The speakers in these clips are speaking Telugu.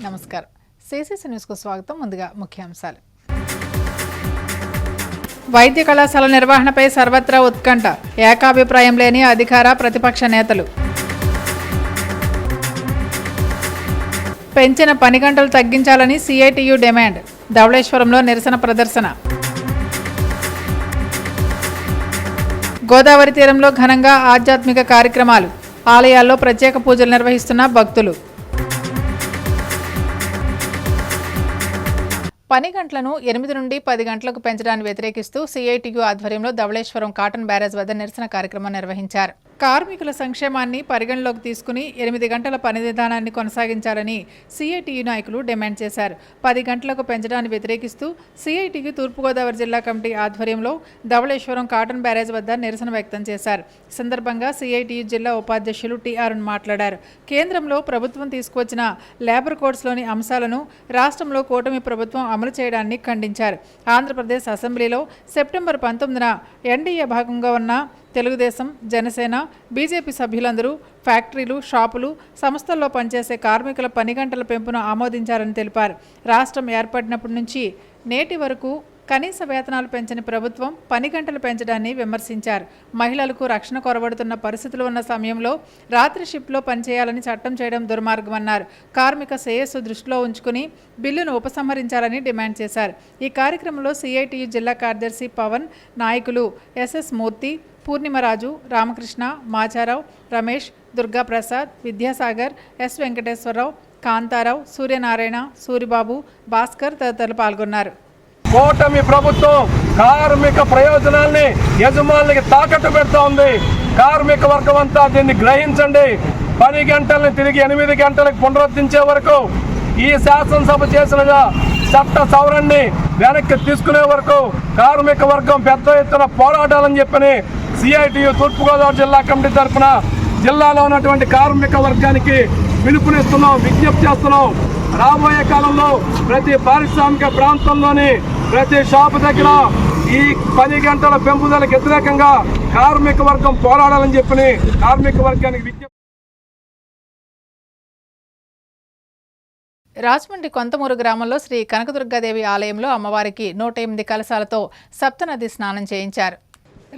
నమస్కారం. సిసిసి న్యూస్కు స్వాగతం. ముందుగా ముఖ్యాంశాలు. వైద్య కళాశాల నిర్వహణపై సర్వత్రా ఉత్కంఠ, ఏకాభిప్రాయం లేని అధికార ప్రతిపక్ష నేతలు. పెంచిన పని గంటలు తగ్గించాలని సిఐటియు డిమాండ్, ధవళేశ్వరంలో నిరసన ప్రదర్శన. గోదావరి తీరంలో ఘనంగా ఆధ్యాత్మిక కార్యక్రమాలు, ఆలయాల్లో ప్రత్యేక పూజలు నిర్వహిస్తున్న భక్తులు. పని గంటలను 8 నుండి 10 గంటలకు పెంచడాన్ని వ్యతిరేకిస్తూ సిఐటియు ఆధ్వర్యంలో ధవళేశ్వరం కాటన్ బ్యారేజ్ వద్ద నిరసన కార్యక్రమం నిర్వహించారు. కార్మికుల సంక్షేమాన్ని పరిగణలోకి తీసుకుని 8 గంటల పని విధానాన్ని కొనసాగించాలని సిఐటియు నాయకులు డిమాండ్ చేశారు. 10 గంటలకు పెంచడాన్ని వ్యతిరేకిస్తూ సిఐటియు తూర్పుగోదావరి జిల్లా కమిటీ ఆధ్వర్యంలో ధవళేశ్వరం కాటన్ బ్యారేజ్ వద్ద నిరసన వ్యక్తం చేశారు. ఈ సందర్భంగా సిఐటియు జిల్లా ఉపాధ్యక్షులు టి.ఆర్. మాట్లాడారు. కేంద్రంలో ప్రభుత్వం తీసుకువచ్చిన లేబర్ కోడ్స్లోని అంశాలను రాష్ట్రంలో కూటమి ప్రభుత్వం అమలు చేయడాన్ని ఖండించారు. ఆంధ్రప్రదేశ్ అసెంబ్లీలో సెప్టెంబర్ 19న ఎన్డీఏ భాగంగా ఉన్న తెలుగుదేశం, జనసేన, బీజేపీ సభ్యులందరూ ఫ్యాక్టరీలు, షాపులు, సంస్థల్లో పనిచేసే కార్మికుల పని గంటల పెంపును ఆమోదించారని తెలిపారు. రాష్ట్రం ఏర్పడినప్పటి నుంచి నేటి వరకు కనీస వేతనాలు పెంచని ప్రభుత్వం పని గంటలు పెంచడాన్ని విమర్శించారు. మహిళలకు రక్షణ కొరబడుతున్న పరిస్థితులు ఉన్న సమయంలో రాత్రి షిఫ్ట్లో పనిచేయాలని చట్టం చేయడం దుర్మార్గమన్నారు. కార్మిక శ్రేయస్సు దృష్టిలో ఉంచుకుని బిల్లును ఉపసంహరించాలని డిమాండ్ చేశారు. ఈ కార్యక్రమంలో సిఐటియు జిల్లా కార్యదర్శి పవన్, నాయకులు ఎస్ఎస్ మూర్తి, పూర్ణిమరాజు, రామకృష్ణ, మాచారావు, రమేష్, దుర్గాప్రసాద్, విద్యాసాగర్, ఎస్ వెంకటేశ్వరరావు, కాంతారావు, సూర్యనారాయణ, సూరిబాబు, భాస్కర్ తదితరులు పాల్గొన్నారు. కూటమి ప్రభుత్వం కార్మిక ప్రయోజనాల్ని యజమానులకి తాకట్టు పెడతా ఉంది. కార్మిక వర్గం అంతా దీన్ని గ్రహించండి. 10 గంటల్ని తిరిగి 8 గంటలకు పునరుద్ధరించే వరకు, ఈ శాసనసభ చేసిన చట్ట సవరణని వెనక్కి తీసుకునే వరకు కార్మిక వర్గం పెద్ద ఎత్తున పోరాడాలని చెప్పని సిఐటియు తూర్పుగోదావరి జిల్లా కమిటీ తరఫున జిల్లాలో ఉన్నటువంటి కార్మిక వర్గానికి పిలుపునిస్తున్నాం, విజ్ఞప్తి చేస్తున్నాం. రాబోయే కాలంలో ప్రతి పారిశ్రామిక ప్రాంతంలోని ప్రతి షాపు దగ్గర ఈ 10 గంటల పెంపుదలకు వ్యతిరేకంగా కార్మిక వర్గం పోరాడాలని చెప్పని కార్మిక వర్గానికి విజ్ఞప్తి. రాజమండ్రి కొంతమూరు గ్రామంలో శ్రీ కనకదుర్గాదేవి ఆలయంలో అమ్మవారికి 108 కలశాలతో సప్తనది స్నానం చేయించారు.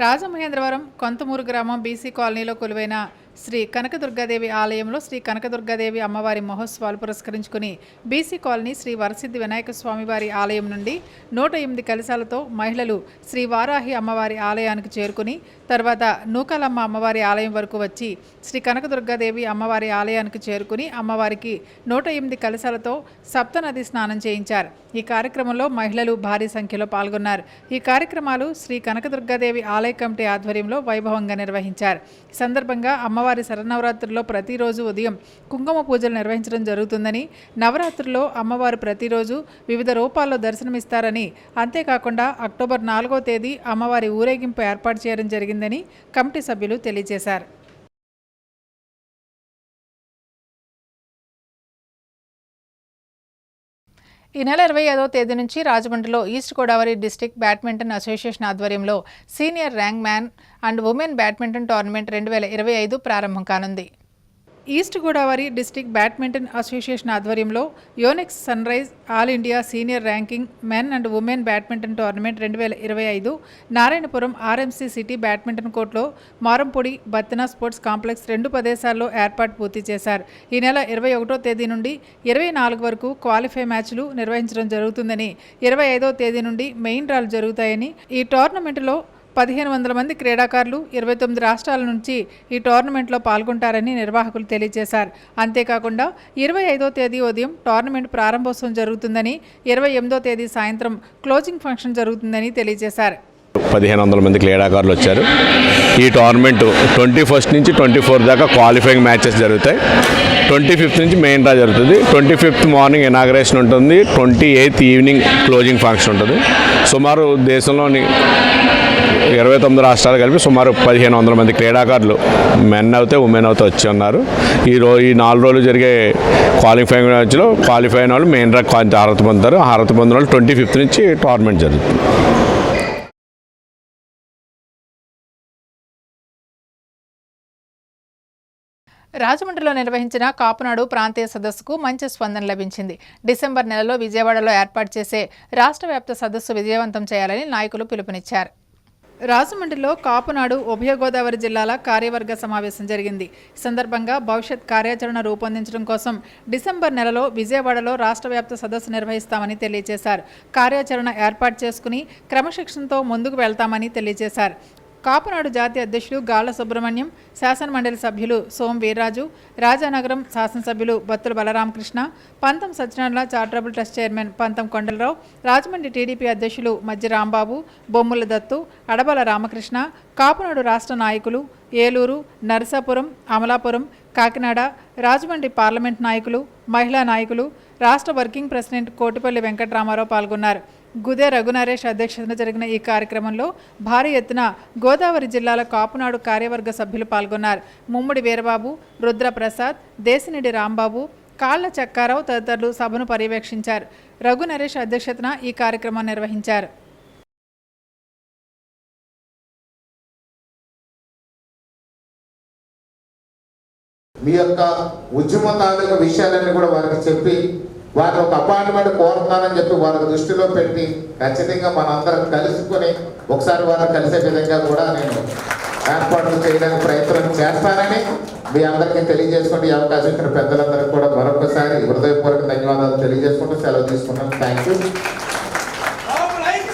రాజమహేంద్రవరం కొంతమూరు గ్రామం బీసీ కాలనీలో కొలువైన శ్రీ కనకదుర్గాదేవి ఆలయంలో శ్రీ కనకదుర్గాదేవి అమ్మవారి మహోత్సవాలు పురస్కరించుకుని బీసీ కాలనీ శ్రీ వరసిద్ధి వినాయక స్వామివారి ఆలయం నుండి 108 కలశాలతో మహిళలు శ్రీ వారాహి అమ్మవారి ఆలయానికి చేరుకుని తర్వాత నూకాలమ్మ అమ్మవారి ఆలయం వరకు వచ్చి శ్రీ కనకదుర్గాదేవి అమ్మవారి ఆలయానికి చేరుకుని అమ్మవారికి 108 కలశాలతో సప్తనది స్నానం చేయించారు. ఈ కార్యక్రమంలో మహిళలు భారీ సంఖ్యలో పాల్గొన్నారు. ఈ కార్యక్రమాలు శ్రీ కనకదుర్గాదేవి ఆలయ కమిటీ ఆధ్వర్యంలో వైభవంగా నిర్వహించారు. ఈ సందర్భంగా అమ్మవారి శరన్నవరాత్రుల్లో ప్రతిరోజు ఉదయం కుంకుమ పూజలు నిర్వహించడం జరుగుతుందని, నవరాత్రుల్లో అమ్మవారు ప్రతిరోజు వివిధ రూపాల్లో దర్శనమిస్తారని, అంతేకాకుండా అక్టోబర్ 4వ తేదీ అమ్మవారి ఊరేగింపు ఏర్పాటు చేయడం జరిగిందని కమిటీ సభ్యులు తెలియజేశారు. ఈ నెల 25వ తేదీ నుంచి రాజమండ్రిలో east Godavari district badminton association ఆధ్వర్యంలో senior rank man and women badminton tournament 2025 ప్రారంభం కానుంది. East Godavari district badminton association ఆధ్వర్యంలో Yonex sunrise all India senior ranking men and women badminton tournament 2025 Narayanapuram RMC city badminton కోర్టులో మారంపొడి బత్తిన స్పోర్ట్స్ కాంప్లెక్స్ 2 ప్రదేశాల్లో ఏర్పాటు పూర్తి చేశారు. ఈ నెల 21వ తేదీ నుండి 24 వరకు క్వాలిఫై మ్యాచ్లు నిర్వహించడం జరుగుతుందని, 25వ తేదీ నుండి మెయిన్ డ్రాలు జరుగుతాయని, ఈ టోర్నమెంటులో 1500 మంది క్రీడాకారులు 29 రాష్ట్రాల నుంచి ఈ టోర్నమెంట్లో పాల్గొంటారని నిర్వాహకులు తెలియజేశారు. అంతేకాకుండా 25వ తేదీ ఉదయం టోర్నమెంట్ ప్రారంభోత్సవం జరుగుతుందని, 28వ తేదీ సాయంత్రం క్లోజింగ్ ఫంక్షన్ జరుగుతుందని తెలియజేశారు. 1500 మంది క్రీడాకారులు వచ్చారు. ఈ టోర్నమెంట్ 21st నుంచి 24 దాకా క్వాలిఫైయింగ్ మ్యాచెస్ జరుగుతాయి. 25th నుంచి మెయిన్ డ్రా జరుగుతుంది. 25th మార్నింగ్ ఇనాగరేషన్ ఉంటుంది. 28th ఈవినింగ్ క్లోజింగ్ ఫంక్షన్ ఉంటుంది. సుమారు దేశంలోని 29 రాష్ట్రాలు కలిపి సుమారు 1500 మంది క్రీడాకారులు మెన్ అవుతే ఉమెన్ అవుతే వచ్చి ఉన్నారు. ఈ 4 రోజులు జరిగే క్వాలిఫైయింగ్ మ్యాచ్లో క్వాలిఫై అయిన వాళ్ళు మెయిన్ డ్రా అర్హత పొందుతారు. అర్హత పొందిన వాళ్ళు 25th నుంచి టోర్నమెంట్ జరుగుతుంది. రాజమండ్రిలో నిర్వహించిన కాపునాడు ప్రాంతీయ సదస్సుకు మంచి స్పందన లభించింది. డిసెంబర్ నెలలో విజయవాడలో ఏర్పాటు చేసే రాష్ట్ర వ్యాప్త సదస్సు విజయవంతం చేయాలని నాయకులు పిలుపునిచ్చారు. రాజమండ్రిలో కాపునాడు ఉభయ గోదావరి జిల్లాల కార్యవర్గ సమావేశం జరిగింది. ఈ సందర్భంగా భవిష్యత్ కార్యాచరణ రూపొందించడం కోసం డిసెంబర్ నెలలో విజయవాడలో రాష్ట్ర వ్యాప్త సదస్సు నిర్వహిస్తామని తెలియజేశారు. కార్యాచరణ ఏర్పాటు చేసుకుని క్రమశిక్షణతో ముందుకు వెళ్తామని తెలియజేశారు. కాపునాడు జాతీయ అధ్యక్షులు గాళ్ల సుబ్రహ్మణ్యం, శాసనమండలి సభ్యులు సోం వీర్రాజు, రాజానగరం శాసనసభ్యులు బత్తుల బలరామకృష్ణ, పంతం సత్యనారాయణ చారిటబుల్ ట్రస్ట్ చైర్మన్ పంతం కొండలరావు, రాజమండ్రి టీడీపీ అధ్యక్షులు మధ్య రాంబాబు, బొమ్ముల దత్తు, అడబల రామకృష్ణ, కాపునాడు రాష్ట్ర నాయకులు ఏలూరు, నరసాపురం, అమలాపురం, కాకినాడ, రాజమండ్రి పార్లమెంట్ నాయకులు, మహిళా నాయకులు, రాష్ట్ర వర్కింగ్ ప్రెసిడెంట్ కోటిపల్లి వెంకటరామారావు పాల్గొన్నారు. గుదే రఘునరేష్ అధ్యక్షతన జరిగిన ఈ కార్యక్రమంలో భారీ ఎత్తున గోదావరి జిల్లాల కాపునాడు కార్యవర్గ సభ్యులు పాల్గొన్నారు. ముమ్మడి వీరబాబు, రుద్రప్రసాద్, దేశినిడి రాంబాబు, కాళ్ల చక్కారావు తదితరులు సభను పర్యవేక్షించారు. రఘునరేష్ అధ్యక్షతన ఈ కార్యక్రమం నిర్వహించారు. మీ యొక్క ఉద్యమ తాలూకు విషయాలన్నీ కూడా వారికి చెప్పి వారిని ఒక అపాయింట్మెంట్ కోరుతున్నానని చెప్పి వారికి దృష్టిలో పెట్టి ఖచ్చితంగా మనందరం కలుసుకొని ఒకసారి వారిని కలిసే విధంగా కూడా నేను ఏర్పాట్లు చేయడానికి ప్రయత్నం చేస్తానని మీ అందరికీ తెలియజేసుకుంటూ ఈ అవకాశం ఇచ్చిన పెద్దలందరికీ కూడా మరొకసారి హృదయపూర్వక ధన్యవాదాలు తెలియజేసుకుంటూ సెలవు తీసుకున్నాను. Thank you.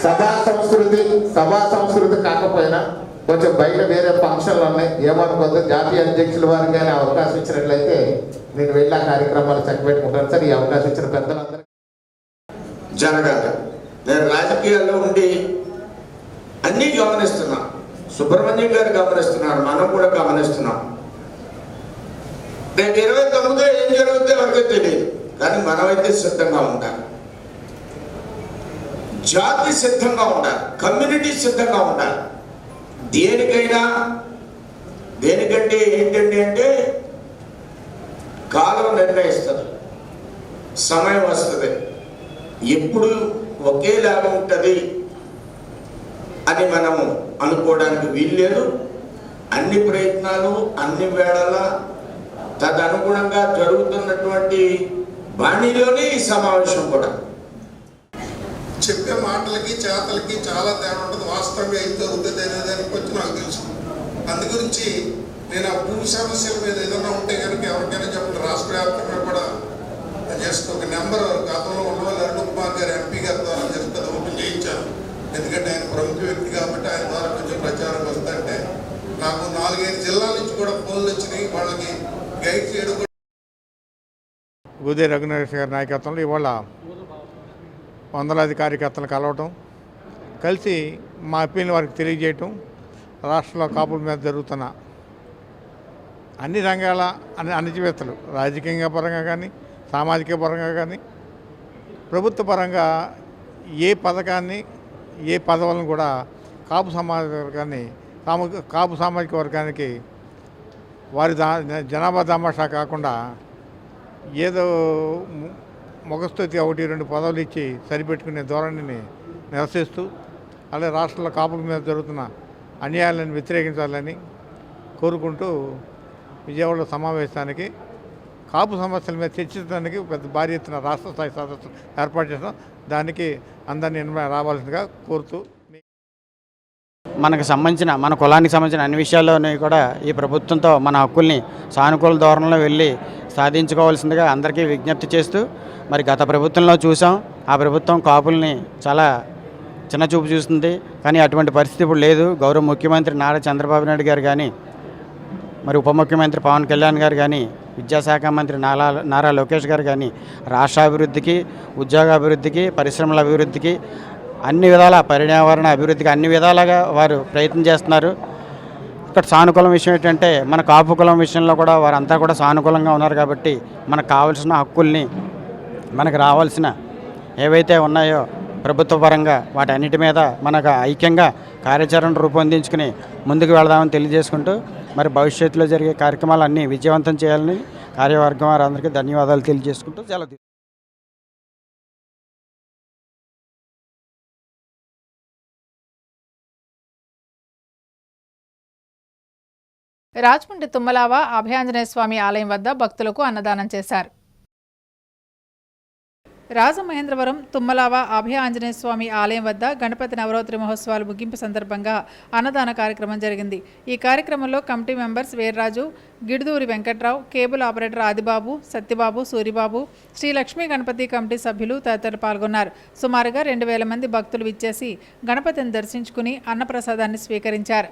సభా సంస్కృతి కాకపోయినా కొంచెం బయట వేరే ఫంక్షన్లు ఉన్నాయి, ఏమనుకోద్దు. జాతీయ అధ్యక్షుల వారికి కానీ అవకాశం ఇచ్చినట్లయితే నేను వెళ్ళి ఆ కార్యక్రమాలు చక్కబెట్టుకుంటాను సార్. ఈ అవకాశం ఇచ్చిన పెద్దలందరూ జరగాలి. నేను రాజకీయాల్లో ఉండి అన్నీ గమనిస్తున్నా. సుబ్రహ్మణ్యం గారు గమనిస్తున్నారు, మనం కూడా గమనిస్తున్నాం. రేపు 29 ఏం జరుగుతుందో ఎవరికీ తెలియదు, కానీ మనమైతే సిద్ధంగా ఉండాలి. జాతి సిద్ధంగా ఉండాలి, కమ్యూనిటీ సిద్ధంగా ఉండాలి. దేనికంటే ఏంటంటే అంటే కాలం నిర్ణయిస్తుంది, సమయం వస్తుంది, ఎప్పుడు ఒకేలాగా ఉంటుంది అని మనము అనుకోవడానికి వీల్లేదు. అన్ని ప్రయత్నాలు అన్ని వేళల తదనుగుణంగా జరుగుతున్నటువంటి బాణీలోనే ఈ సమావేశం కూడా. చెప్పే మాటలకి చేతలకి చాలా తేడా ఉంటుంది. వాస్తవంగా ఏం జరుగుతుంది అనే దానికి వచ్చి నాకు తెలుసు. అందు గురించి నేను ఆ భూమి సమస్యల మీద ఏదైనా ఉంటే కనుక ఎవరికైనా చెప్పండి. రాష్ట్ర వ్యాప్తంగా కూడా జస్ట్ ఒక నెంబర్ గతంలో ఉండవల్లి అరుణ్ కుమార్ గారు ఎంపీ గారి ద్వారా జస్ట్ అది ఓపెన్ చేయించాను. ఎందుకంటే ఆయన ప్రముఖ వ్యక్తి కాబట్టి ఆయన ద్వారా కొంచెం ప్రచారం వస్తుంటే నాకు 4-5 జిల్లాల నుంచి కూడా ఫోన్లు వచ్చినాయి. వాళ్ళకి గైడ్ చేయడం. గుదే రఘునరేష్ గారి నాయకత్వంలో ఇవాళ వందలాది కార్యకర్తలు కలవటం, కలిసి మా అప్పీల్ని వారికి తెలియజేయటం, రాష్ట్రంలో కాపుల మీద జరుగుతున్న అన్ని రంగాల అణచివేతలు, రాజకీయంగా పరంగా కానీ సామాజిక పరంగా కానీ ప్రభుత్వ పరంగా ఏ పథకాన్ని ఏ పదవులను కూడా కాపు సామాజిక వర్గానికి వారి జనాభా దామాషా కాకుండా ఏదో మొగస్తుతి 1-2 పదవులు ఇచ్చి సరిపెట్టుకునే ధోరణిని నిరసిస్తూ అలాగే రాష్ట్రంలో కాపుల మీద జరుగుతున్న అన్యాయాలను వ్యతిరేకించాలని కోరుకుంటూ విజయవాడ సమావేశానికి కాపు సమస్యల మీద చర్చించడానికి పెద్ద భారీ ఎత్తున రాష్ట్ర స్థాయి సదస్సు ఏర్పాటు చేస్తాం. దానికి అందరినీ రావాల్సిందిగా కోరుతూ మనకు సంబంధించిన మన కులానికి సంబంధించిన అన్ని విషయాల్లోని కూడా ఈ ప్రభుత్వంతో మన హక్కుల్ని సానుకూల ధోరణిలో వెళ్ళి సాధించుకోవాల్సిందిగా అందరికీ విజ్ఞప్తి చేస్తూ, మరి గత ప్రభుత్వంలో చూసాం ఆ ప్రభుత్వం కాపుల్ని చాలా చిన్న చూపు చూస్తుంది. కానీ అటువంటి పరిస్థితి ఇప్పుడు లేదు. గౌరవ ముఖ్యమంత్రి నారా చంద్రబాబు నాయుడు గారు కానీ, మరి ఉప ముఖ్యమంత్రి పవన్ కళ్యాణ్ గారు కానీ, విద్యాశాఖ మంత్రి నారా లోకేష్ గారు కానీ రాష్ట్ర అభివృద్ధికి, ఉద్యోగ అభివృద్ధికి, పరిశ్రమల అభివృద్ధికి, అన్ని విధాల పర్యావరణ అభివృద్ధికి అన్ని విధాలుగా వారు ప్రయత్నం చేస్తున్నారు. ఇక్కడ సానుకూలం విషయం ఏంటంటే మన కాపు కులం విషయంలో కూడా వారంతా కూడా సానుకూలంగా ఉన్నారు. కాబట్టి మనకు కావాల్సిన హక్కుల్ని, మనకు రావాల్సిన ఏవైతే ఉన్నాయో ప్రభుత్వ పరంగా వాటన్నిటి మీద మనకు ఐక్యంగా కార్యాచరణ రూపొందించుకుని ముందుకు వెళదామని తెలియజేసుకుంటూ, మరి భవిష్యత్తులో జరిగే కార్యక్రమాలన్నీ విజయవంతం చేయాలని కార్యవర్గం వారందరికీ ధన్యవాదాలు తెలియజేసుకుంటూ సెలవు. రాజమండ్రి తుమ్మలావ అభయాంజనేయ స్వామి ఆలయం వద్ద భక్తులకు అన్నదానం చేశారు. రాజమహేంద్రవరం తుమ్మలావ అభయ ఆంజనేయ స్వామి ఆలయం వద్ద గణపతి నవరాత్రి మహోత్సవాలు ముగింపు సందర్భంగా అన్నదాన కార్యక్రమం జరిగింది. ఈ కార్యక్రమంలో committee members Veerraju, Gidudoori Venkatrao, cable operator Adibabu, Satyababu, Suribabu, Sri Lakshmi Ganapathi committee సభ్యులు తదితరులు పాల్గొన్నారు. సుమారుగా 2000 మంది భక్తులు విచ్చేసి గణపతిని దర్శించుకుని అన్నప్రసాదాన్ని స్వీకరించారు.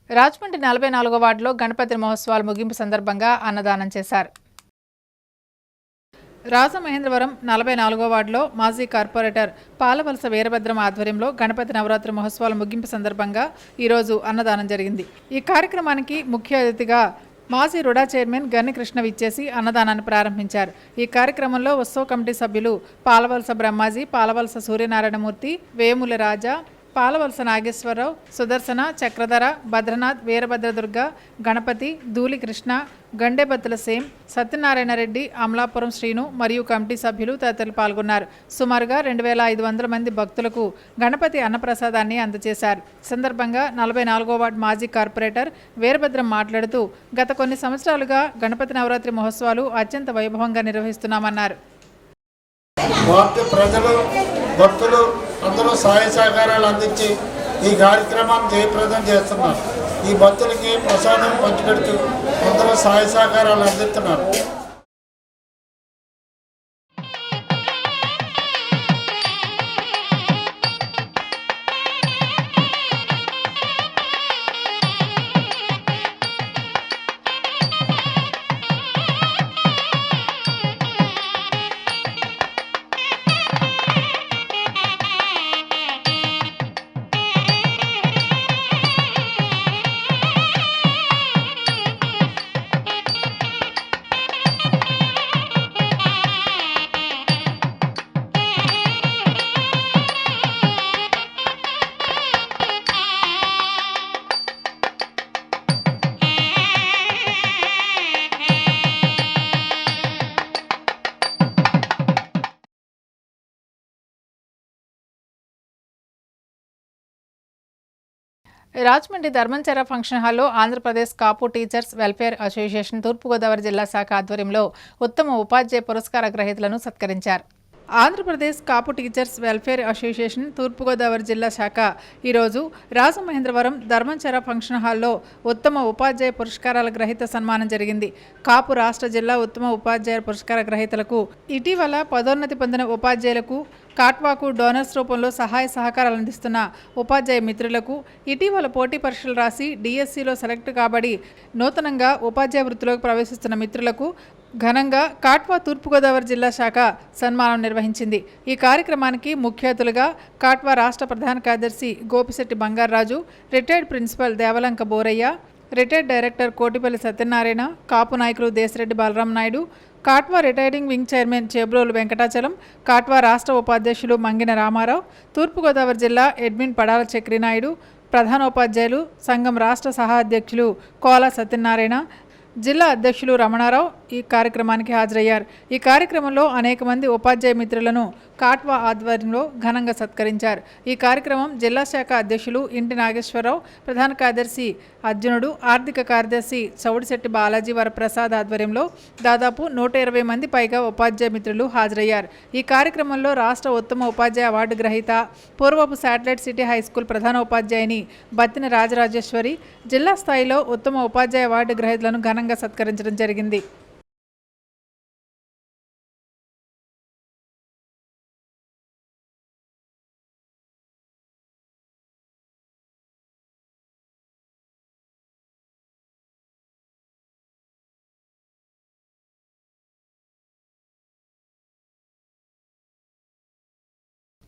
రాజమండ్రి 44వ వార్డులో గణపతి మహోత్సవాల ముగింపు సందర్భంగా అన్నదానం చేశారు. రాజమహేంద్రవరం 44వ వార్డులో మాజీ కార్పొరేటర్ పాలవలస వీరభద్రం ఆధ్వర్యంలో గణపతి నవరాత్రి మహోత్సవాల ముగింపు సందర్భంగా ఈరోజు అన్నదానం జరిగింది. ఈ కార్యక్రమానికి ముఖ్య అతిథిగా మాజీ రుడా చైర్మన్ గన్ని కృష్ణ విచ్చేసి అన్నదానాన్ని ప్రారంభించారు. ఈ కార్యక్రమంలో ఉత్సవ కమిటీ సభ్యులు పాలవలస బ్రహ్మాజీ, పాలవలస సూర్యనారాయణమూర్తి, వేముల రాజా, పాలవలస నాగేశ్వరరావు, సుదర్శన, చక్రధర, భద్రనాథ్, వీరభద్రదుర్గ, గణపతి, ధూళి కృష్ణ, గండేబత్తుల సేమ్, సత్యనారాయణ రెడ్డి, అమలాపురం శ్రీను మరియు కమిటీ సభ్యులు తదితరులు పాల్గొన్నారు. సుమారుగా 2500 మంది భక్తులకు గణపతి అన్నప్రసాదాన్ని అందజేశారు. సందర్భంగా 44వ వార్డు మాజీ కార్పొరేటర్ వీరభద్రం మాట్లాడుతూ గత కొన్ని సంవత్సరాలుగా గణపతి నవరాత్రి మహోత్సవాలు అత్యంత వైభవంగా నిర్వహిస్తున్నామన్నారు. వార్డు ప్రజలు, భక్తులు అందరూ సహాయ సహకారాలు అందించి ఈ కార్యక్రమాన్ని జయప్రదం చేస్తున్నారు. ఈ భక్తులకి ప్రసాదం పంచిపెడుతూ అందరూ సహాయ సహకారాలు అందిస్తున్నారు. రాజమండ్రి ధర్మంచెర ఫంక్షన్ హాల్లో ఆంధ్రప్రదేశ్ కాపు టీచర్స్ వెల్ఫేర్ అసోసియేషన్ తూర్పుగోదావరి జిల్లా శాఖ ఆధ్వర్యంలో ఉత్తమ ఉపాధ్యాయ పురస్కార గ్రహీతలను సత్కరించారు. ఆంధ్రప్రదేశ్ కాపు టీచర్స్ వెల్ఫేర్ అసోసియేషన్ తూర్పుగోదావరి జిల్లా శాఖ ఈరోజు రాజమహేంద్రవరం ధర్మంచెర ఫంక్షన్ హాల్లో ఉత్తమ ఉపాధ్యాయ పురస్కారాల గ్రహీత సన్మానం జరిగింది. కాపు రాష్ట్ర జిల్లా ఉత్తమ ఉపాధ్యాయ పురస్కార గ్రహీతలకు ఇటీవల పదోన్నతి పొందిన ఉపాధ్యాయులకు, కాట్వాకు డోనర్స్ రూపంలో సహాయ సహకారాలు అందిస్తున్న ఉపాధ్యాయ మిత్రులకు, ఇటీవల పోటీ పరీక్షలు రాసి డిఎస్సిలో సెలెక్ట్ కాబడి నూతనంగా ఉపాధ్యాయ వృత్తిలోకి ప్రవేశిస్తున్న మిత్రులకు ఘనంగా కాట్వా తూర్పుగోదావరి జిల్లా శాఖ సన్మానం నిర్వహించింది. ఈ కార్యక్రమానికి ముఖ్య అతిథులుగా కాట్వా రాష్ట్ర ప్రధాన కార్యదర్శి Gopisetti Bangaraju, retired principal Devalanka Boraiah, retired director Kotipalli Satyanarayana, Kapu నాయకులు Desareddy Balaram Naidu, Katwa retiring wing chairman Chebrolu Venkatachalam, Katwa రాష్ట్ర ఉపాధ్యక్షులు మంగిన రామారావు, తూర్పుగోదావరి జిల్లా అడ్మిన్ పడాల చక్రినాయుడు, ప్రధానోపాధ్యాయులు సంఘం రాష్ట్ర సహా అధ్యక్షులు కోలా సత్యనారాయణ, జిల్లా అధ్యక్షులు రమణారావు ఈ కార్యక్రమానికి హాజరయ్యారు. ఈ కార్యక్రమంలో అనేక మంది ఉపాధ్యాయ మిత్రులను కాట్వా ఆధ్వర్యంలో ఘనంగా సత్కరించారు. ఈ కార్యక్రమం జిల్లా శాఖ అధ్యక్షులు ఇంటి నాగేశ్వరరావు, ప్రధాన కార్యదర్శి అర్జునుడు, ఆర్థిక కార్యదర్శి చౌడిశెట్టి బాలాజీ వరప్రసాద్ ఆధ్వర్యంలో దాదాపు 120 మంది పైగా ఉపాధ్యాయ మిత్రులు హాజరయ్యారు. ఈ కార్యక్రమంలో రాష్ట్ర ఉత్తమ ఉపాధ్యాయ అవార్డు గ్రహీత, పూర్వపు శాటిలైట్ సిటీ హైస్కూల్ ప్రధాన ఉపాధ్యాయుని బత్తిన రాజరాజేశ్వరి, జిల్లా స్థాయిలో ఉత్తమ ఉపాధ్యాయ అవార్డు గ్రహీతలను ఘనంగా సత్కరించడం జరిగింది.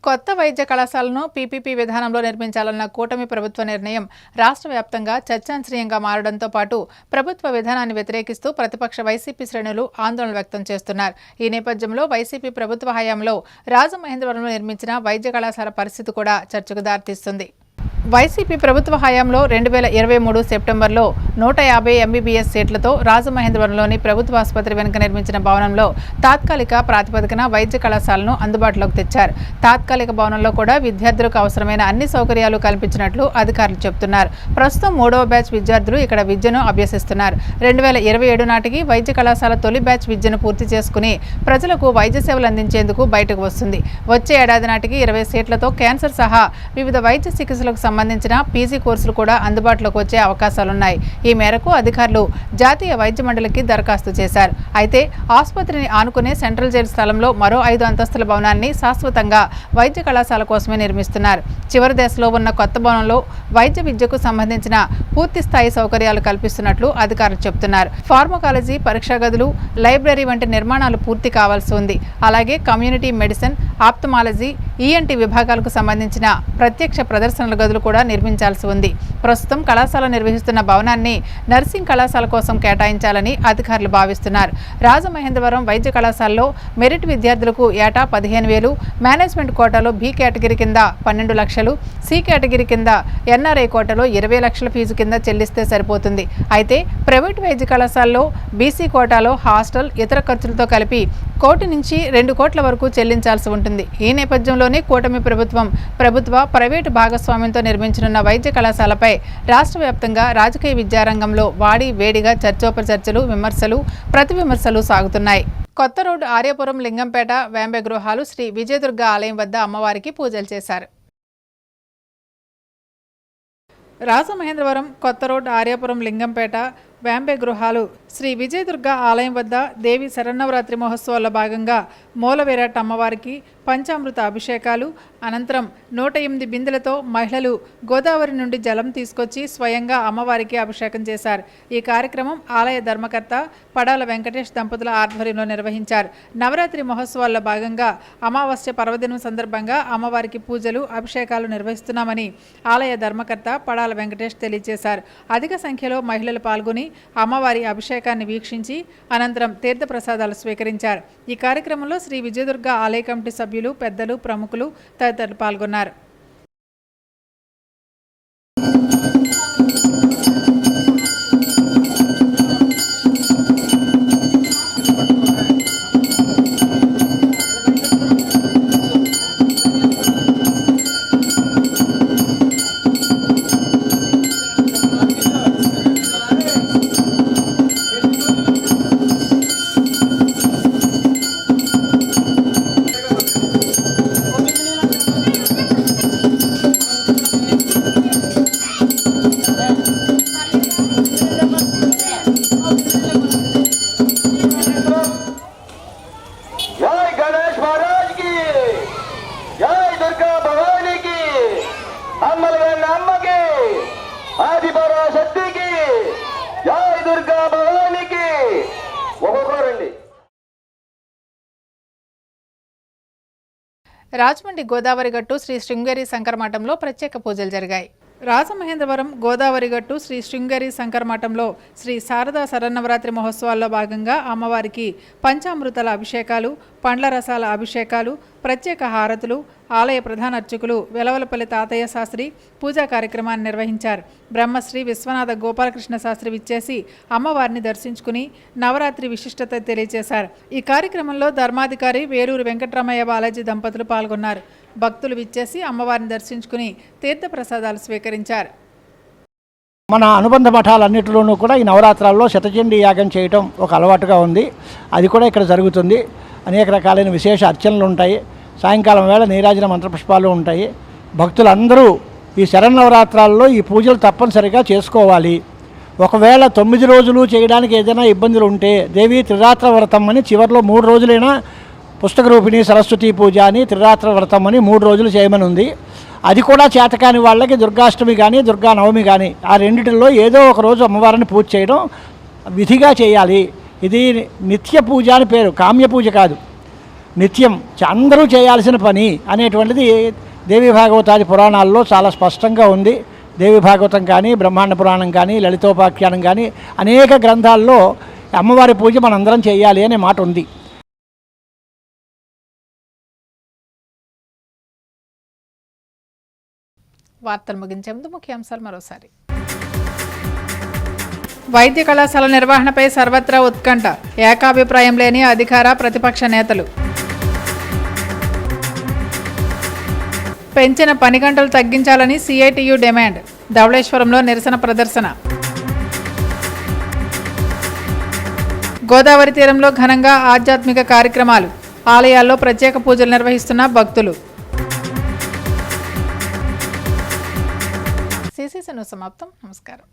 కొత్త వైద్య కళాశాలను పీపీపీ విధానంలో నిర్మించాలన్న కూటమి ప్రభుత్వ నిర్ణయం రాష్ట్ర వ్యాప్తంగా చర్చాంశనీయంగా మారడంతో పాటు ప్రభుత్వ విధానాన్ని వ్యతిరేకిస్తూ ప్రతిపక్ష వైసీపీ శ్రేణులు ఆందోళన వ్యక్తం చేస్తున్నారు. ఈ నేపథ్యంలో వైసీపీ ప్రభుత్వ హయాంలో రాజమహేంద్రవరంలో నిర్మించిన వైద్య కళాశాల పరిస్థితి కూడా చర్చకు దారితీస్తుంది. వైసీపీ ప్రభుత్వ హయాంలో 2023 సెప్టెంబర్లో 150 ఎంబీబీఎస్ సీట్లతో రాజమహేంద్రవరంలోని ప్రభుత్వ ఆసుపత్రి వెనుక నిర్మించిన భవనంలో తాత్కాలిక ప్రాతిపదికన వైద్య కళాశాలను అందుబాటులోకి తెచ్చారు. తాత్కాలిక భవనంలో కూడా విద్యార్థులకు అవసరమైన అన్ని సౌకర్యాలు కల్పించినట్లు అధికారులు చెబుతున్నారు. ప్రస్తుతం 3వ బ్యాచ్ విద్యార్థులు ఇక్కడ విద్యను అభ్యసిస్తున్నారు. 2027 నాటికి వైద్య కళాశాల తొలి బ్యాచ్ విద్యను పూర్తి చేసుకుని ప్రజలకు వైద్య సేవలు అందించేందుకు బయటకు వస్తుంది. వచ్చే ఏడాది నాటికి 20 సీట్లతో క్యాన్సర్ సహా వివిధ వైద్య చికిత్సలకు సంబంధించిన పీజీ కోర్సులు కూడా అందుబాటులోకి వచ్చే అవకాశాలున్నాయి. ఈ మేరకు అధికారులు జాతీయ వైద్య మండలికి దరఖాస్తు చేశారు. అయితే ఆసుపత్రిని ఆనుకునే సెంట్రల్ జైలు స్థలంలో మరో 5 అంతస్తుల భవనాన్ని శాశ్వతంగా వైద్య కళాశాల కోసమే నిర్మిస్తున్నారు. చివరి దశలో ఉన్న కొత్త భవనంలో వైద్య విద్యకు సంబంధించిన పూర్తి స్థాయి సౌకర్యాలు కల్పిస్తున్నట్లు అధికారులు చెబుతున్నారు. ఫార్మకాలజీ, పరీక్షా గదులు, లైబ్రరీ వంటి నిర్మాణాలు పూర్తి కావాల్సి ఉంది. అలాగే కమ్యూనిటీ మెడిసిన్, ఆప్థమాలజీ, ఈఎన్టీ విభాగాలకు సంబంధించిన ప్రత్యక్ష ప్రదర్శనల గదులు కూడా నిర్మించాల్సి ఉంది. ప్రస్తుతం కళాశాల నిర్వహిస్తున్న భవనాన్ని నర్సింగ్ కళాశాల కోసం కేటాయించాలని అధికారులు భావిస్తున్నారు. రాజమహేంద్రవరం వైద్య కళాశాలలో మెరిట్ విద్యార్థులకు ఏటా 15,000, మేనేజ్మెంట్ కోటాలో బి కేటగిరీ కింద 12 లక్షలు, సి కేటగిరీ కింద ఎన్ఆర్ఐ కోటాలో 20 లక్షల ఫీజు కింద చెల్లిస్తే సరిపోతుంది. అయితే ప్రైవేటు వైద్య కళాశాలలో బీసీ కోటాలో హాస్టల్, ఇతర ఖర్చులతో కలిపి 1 కోటి నుంచి 2 కోట్ల వరకు చెల్లించాల్సి ఉంటుంది. ఈ నేపథ్యంలోనే కూటమి ప్రభుత్వ ప్రైవేటు భాగస్వామ్యంతో నిర్మించనున్న వైద్య కళాశాలపై రాష్ట్ర వ్యాప్తంగా రాజకీయ విద్యారంగంలో వేడిగా చర్చోపచర్చలు, విమర్శలు, ప్రతి విమర్శలు సాగుతున్నాయి. కొత్త రోడ్డు ఆర్యపురం లింగంపేట వేంబె గృహాలు శ్రీ విజయదుర్గ ఆలయం వద్ద అమ్మవారికి పూజలు చేశారు. రాజమహేంద్రవరం కొత్త రోడ్డు ఆర్యపురం లింగంపేట వేంబె గృహాలు శ్రీ విజయదుర్గ ఆలయం వద్ద దేవి శరన్నవరాత్రి మహోత్సవాల్లో భాగంగా మూలవిరాట్ అమ్మవారికి పంచామృత అభిషేకాలు అనంతరం 108 బిందెలతో మహిళలు గోదావరి నుండి జలం తీసుకొచ్చి స్వయంగా అమ్మవారికి అభిషేకం చేశారు. ఈ కార్యక్రమం ఆలయ ధర్మకర్త పడాల వెంకటేష్ దంపతుల ఆధ్వర్యంలో నిర్వహించారు. నవరాత్రి మహోత్సవాల్లో భాగంగా అమావాస్య పర్వదినం సందర్భంగా అమ్మవారికి పూజలు, అభిషేకాలు నిర్వహిస్తున్నామని ఆలయ ధర్మకర్త పడాల వెంకటేష్ తెలియజేశారు. అధిక సంఖ్యలో మహిళలు పాల్గొని అమ్మవారి అభిషేకాన్ని వీక్షించి అనంతరం తీర్థప్రసాదాలు స్వీకరించారు. ఈ కార్యక్రమంలో శ్రీ విజయదుర్గ ఆలయ కమిటీ సభ్యులు, పెద్దలు, ప్రముఖులు తదితరులు పాల్గొన్నారు. రాజమండ్రి గోదావరి గట్టు శ్రీ శృంగేరి శంకరమఠంలో ప్రత్యేక పూజలు జరిగాయి. రాజమహేంద్రవరం గోదావరి గట్టు శ్రీ శృంగేరి శంకరమఠంలో శ్రీ శారదా శరన్నవరాత్రి మహోత్సవాల్లో భాగంగా అమ్మవారికి పంచామృతాల అభిషేకాలు, పండ్ల రసాల అభిషేకాలు, ప్రత్యేక హారతులు ఆలయ ప్రధాన అర్చకులు వెలవలపల్లి తాతయ్య శాస్త్రి పూజా కార్యక్రమాన్ని నిర్వహించారు. బ్రహ్మశ్రీ విశ్వనాథ గోపాలకృష్ణ శాస్త్రి విచ్చేసి అమ్మవారిని దర్శించుకుని నవరాత్రి విశిష్టత తెలియజేశారు. ఈ కార్యక్రమంలో ధర్మాధికారి వేరూరు వెంకటరమయ్య బాలాజీ దంపతులు పాల్గొన్నారు. భక్తులు విచ్చేసి అమ్మవారిని దర్శించుకుని తీర్థప్రసాదాలు స్వీకరించారు. మన అనుబంధ మఠాలన్నింటిలోనూ కూడా ఈ నవరాత్రాల్లో శతచండీ యాగం చేయటం ఒక అలవాటుగా ఉంది. అది కూడా ఇక్కడ జరుగుతుంది. అనేక రకాలైన విశేష అర్చనలు ఉంటాయి. సాయంకాలం వేళ నీరాజన మంత్రపుష్పాలు ఉంటాయి. భక్తులందరూ ఈ శరన్నవరాత్రాల్లో ఈ పూజలు తప్పనిసరిగా చేసుకోవాలి. ఒకవేళ 9 రోజులు చేయడానికి ఏదైనా ఇబ్బందులు ఉంటే దేవీ త్రిరాత్ర వ్రతం అని చివరిలో 3 రోజులైనా పుస్తక రూపిణి సరస్వతీ పూజ అని త్రిరాత్ర వ్రతం అని 3 రోజులు చేయమని ఉంది. అది కూడా చేతకాని వాళ్ళకి దుర్గాష్టమి కానీ దుర్గా నవమి కానీ ఆ రెండిటిల్లో ఏదో ఒక రోజు అమ్మవారిని పూజ చేయడం విధిగా చేయాలి. ఇది నిత్య పూజ అని పేరు, కామ్య పూజ కాదు. నిత్యం అందరూ చేయాల్సిన పని అనేటువంటిది దేవి భాగవతాది పురాణాల్లో చాలా స్పష్టంగా ఉంది. దేవి భాగవతం కానీ, బ్రహ్మాండ పురాణం కానీ, లలితోపాఖ్యానం కానీ అనేక గ్రంథాల్లో అమ్మవారి పూజ మనందరం చేయాలి అనే మాట ఉంది. వార్తలు ముగించే ముందు ముఖ్యాంశాలు మరోసారి. వైద్య కళాశాల నిర్వహణపై సర్వత్రా ఉత్కంఠ, ఏకాభిప్రాయం లేని అధికార ప్రతిపక్ష నేతలు. పెంచిన పని గంటలు తగ్గించాలని సిఐటియు డిమాండ్, ధవళేశ్వరంలో నిరసన ప్రదర్శన. గోదావరి తీరంలో ఘనంగా ఆధ్యాత్మిక కార్యక్రమాలు, ఆలయాల్లో ప్రత్యేక పూజలు నిర్వహిస్తున్న భక్తులు. సిసిసి న్యూస్ సమాప్తం. నమస్కారం.